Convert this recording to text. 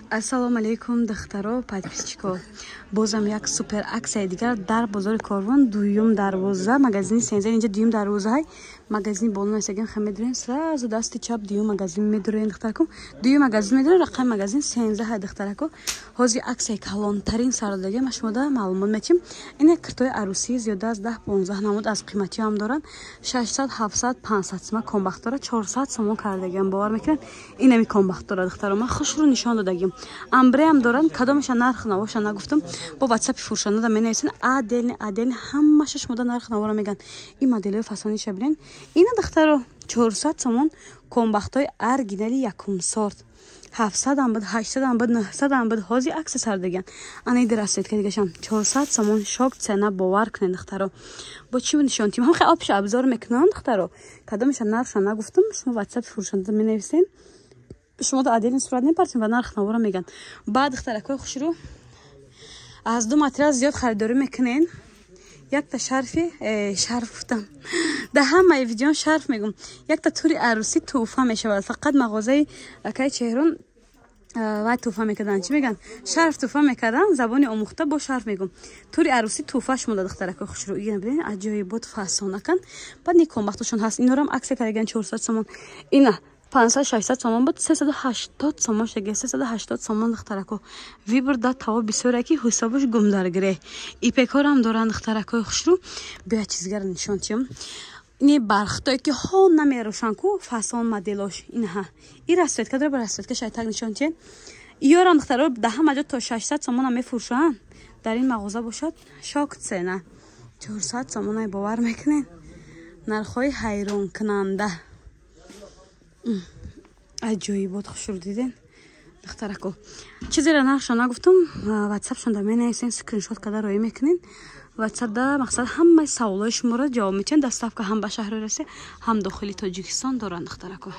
Ассалому алейкум духтаро, подписчико. Бозам як супер аксия дигар дар бозори Корвон, дуюм дарвоза, магазини Сенза, инҷа дуюм дарвоза ҳай. Магазини болон асаган хамедурен, сразу дасти чап дуюм магазин медурен духтаракум. Дуюм магазин медурен, рақам магазин Сенза ҳай духтарако. Ҳози аксия калонтарин сародага ма шумода маълумот метим. Ин киртои арусӣ зиёда аз 10-15 намуд аз қимати ҳам доранд. 600, 700, 500 сомон комбахт дорад, 400 сомон кардаган бовар мекунед. Инами комбахт дорад духтаро, ма хушру нишон додагим. Амбре ҳам доранд, кадомаша нарх навоша нагуфтам. Бо WhatsApp фурӯшанда менависен адельни ҳамаша шумода нарх навора меган. Ин моделҳои фасониша бинен. Ина духтаро 400 сомон комбахтои оригинали якум сорт. 700 ам буд, 800 ам буд, 900 ам буд, ҳози акси сардаган. Ана иди расветка дигашам 400 сомон шок цена бовар кунед духтаро. Бо чӣ нишон тим ҳам хе обша обзор мекунам духтаро. Кадомаша нархша нагуфтам, шумо WhatsApp фурӯшанда менависен. شما تا عدل صورت نمی‌پرسیم و نرخ نوارا میگن. بعد اختراکای خوشرو از دو متریال زیاد خریداری میکنین. یک تا شرف گفتم. ده همه ویدیو شرف میگم. یک تا توری عروسی توفا میشود. فقط مغازه اکای چهرون و توفا میکردن. چی میگن؟ شرف توفا میکردن. زبانی آموخته با شرف میگم. توری عروسی توفاش مونده اختراکای خوشرو. اینا ببین عجایبات فسون نکن. بعد نیکم وقتشون هست. اینا رو هم عکس کردن 400 سومون. اینا 500-600 сомон буд, 380 сомон шаги, 380 сомон духтарако. Вибр да таво бисёраки ҳисобаш гумдаргире. Ипекорам доранд духтаракои хушру. Бия чизгар нишон чим. Ини бархтое ки ҳол намерошан ку фасон моделош инҳа. И расветка дора ба расветка шайтак нишон чим. Иёрам духтаро да ҳама ҷо то 600 сомон ам мефурӯшанд. Дар ин мағоза бошад шок цена. 400 сомон ай бовар мекунед. Нархҳои ҳайронкунанда. عجایبات خوش رو دیدین دخترکو چیزی را نقش نگفتم واتساپ شون در مینویسین اسکرین شات کردن روی میکنین واتساپ دا مقصد همه سوالای شما را جواب میتین دستاف که هم به شهر رسه هم داخلی تاجیکستان دارن دخترکو